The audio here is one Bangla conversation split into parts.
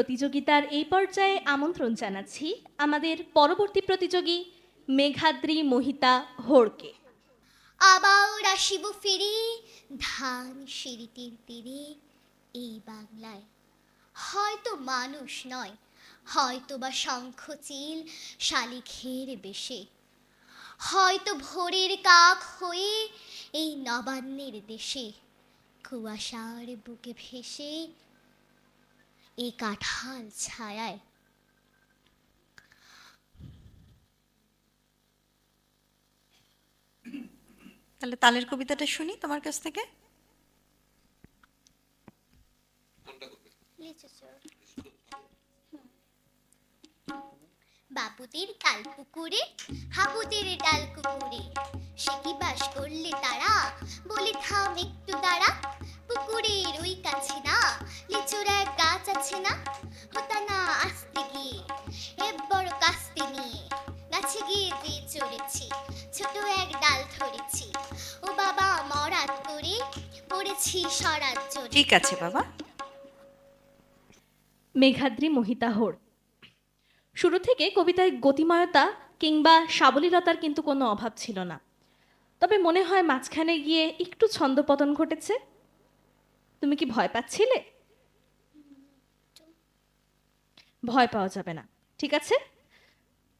প্রতিযোগিতার এই পর্যায়ে আমন্ত্রণ জানাচ্ছি আমাদের পরবর্তী প্রতিযোগী মেঘাদ্রি মোহিতা হোড়কে। আবার আসিব ফিরি ধান সিঁড়িটির তীরে, এই বাংলায় হয়তো মানুষ নয়, হয়তো বা শঙ্খচিল শালিখের বেশে, হয়তো ভোরের কাক হয়ে এই নবান্নের দেশে কুয়াশার বুকে ভেসে এই কাঁঠাল ছায়ায়। তাহলে তালের কবিতাটা শুনি তোমার কাছ থেকে। বাপুতির কাল পুকুরে হাপুতির ডাল কুকুরে, সে কি বাস করলে তারা, বলি থাম একটু দাঁড়া। পুকুরের ওই কাছে না লিচুর এক গাছ আছে না, হতা না আসতে গিয়ে বড় কাস্তে নিয়ে গাছে গিয়ে দিয়ে চড়েছি, ছোট এক ডাল ধরেছি, ও বাবা মরাত করে পড়েছি সরাত জোরে। ঠিক আছে বাবা। মেঘাদ্রি মোহিতা হোড়। শুরু থেকে কবিতায় গতিময়তা কিংবা সাবলীলতার কিন্তু কোনো অভাব ছিল না, তবে মনে হয় মাঝখানে গিয়ে একটু ছন্দপতন ঘটেছে। তুমি কি ভয় পাচ্ছিলে? ভয় পাওয়া যাবে না, ঠিক আছে।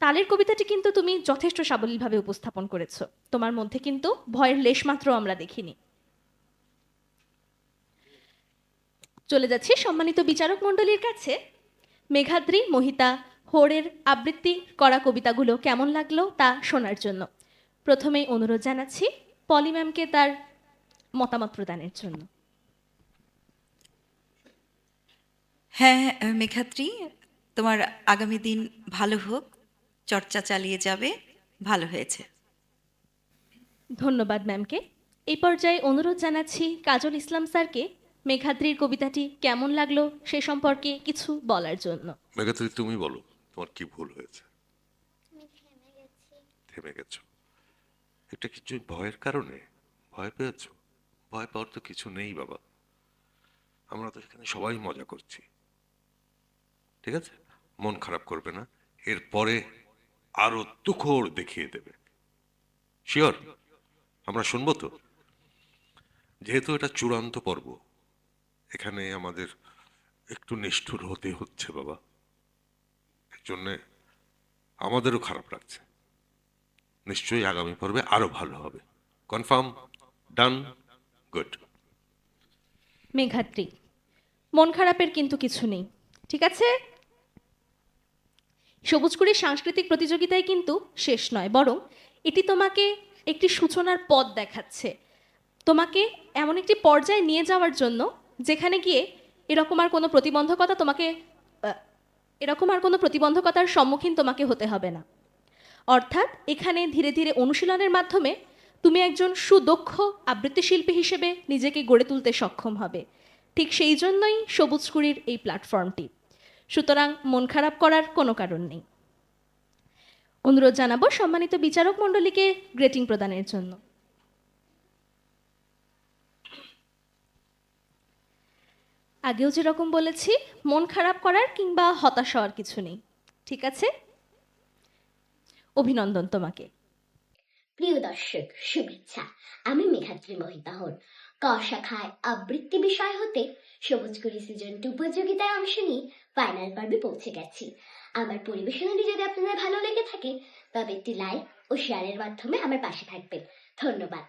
তালের কবিতাটি কিন্তু তুমি যথেষ্ট সাবলীলভাবে উপস্থাপন করেছো, তোমার মধ্যে কিন্তু ভয়ের লেশমাত্র আমরা দেখিনি। চলে যাচ্ছি সম্মানিত বিচারক মণ্ডলীর কাছে। মেঘাদ্রি মোহিতা হোড়ের আবৃত্তি করা কবিতাগুলো কেমন লাগলো তা শোনার জন্য প্রথমেই অনুরোধ জানাচ্ছি পলি ম্যামকে তার মতামত প্রদানের জন্য। হ্যাঁ মেঘাদ্রি, তোমার আগামী দিন ভালো হোক, চর্চা চালিয়ে যাবে, ভালো হয়েছে। ধন্যবাদ ম্যামকে। এই পর্যায়ে অনুরোধ জানাচ্ছি কাজল ইসলাম স্যারকে মেঘাদ্রির কবিতাটি কেমন লাগলো সে সম্পর্কে কিছু বলার জন্য। মেঘাদ্রি, তুমি বলো তোমার কি ভুল হয়েছে? থেমে গেছো? এটা কিছু ভয়ের কারণে ভয় পেয়েছো? ভয় পাওয়ার তো কিছু নেই বাবা, আমরা তো এখানে সবাই মজা করছি, ঠিক আছে? মন খারাপ করবে না, এরপরে আরো তুখোড় দেখিয়ে দেবে। শিওর? আমরা শুনবো তো। যেহেতু এটা চূড়ান্ত পর্ব, এখানে আমাদের একটু নিষ্ঠুর হতে হচ্ছে বাবা, এর জন্যে আমাদেরও খারাপ লাগছে। নিশ্চয়ই আগামী পর্বে আরো ভালো হবে। কনফার্ম? ডান? গুড। মেঘাদ্রি, মন খারাপের কিন্তু কিছু নেই, ঠিক আছে। সবুজকুড়ির সাংস্কৃতিক প্রতিযোগিতায় কিন্তু শেষ নয়, বরং এটি তোমাকে একটি সূচনার পথ দেখাচ্ছে, তোমাকে এমন একটি পর্যায়ে নিয়ে যাওয়ার জন্য যেখানে গিয়ে এরকম আর কোনো প্রতিবন্ধকতা তোমাকে এরকম আর কোনো প্রতিবন্ধকতার সম্মুখীন তোমাকে হতে হবে না। অর্থাৎ এখানে ধীরে ধীরে অনুশীলনের মাধ্যমে তুমি একজন সুদক্ষ আবৃত্তি শিল্পী হিসেবে নিজেকে গড়ে তুলতে সক্ষম হবে। ঠিক সেই জন্যই সবুজকুড়ির এই প্ল্যাটফর্মটি, সুতরাং মন খারাপ করার কোনো কারণ নেই। অনুরোধ জানাবো সম্মানিত বিচারক মণ্ডলীকে গ্রেটিং প্রদানের জন্য। আগেও যেরকম বলেছি, মন খারাপ করার কিংবা হতাশ হওয়ার কিছু নেই, ঠিক আছে। অভিনন্দন তোমাকে। প্রিয় দর্শক, শুভেচ্ছা। আমি মেঘাদ্রি মোহিতা হোড়। ক শাখায় আবৃত্তি বিষয় হতে সবুজকুড়ি সিজন 2 প্রতিযোগিতায় অংশ নিয়ে ফাইনাল পর্বে পৌঁছে গেছি। আমার পরিবেশনাটি যদি আপনাদের ভালো লেগে থাকে তবে একটি লাইক ও শেয়ারের মাধ্যমে আমার পাশে থাকবেন। ধন্যবাদ।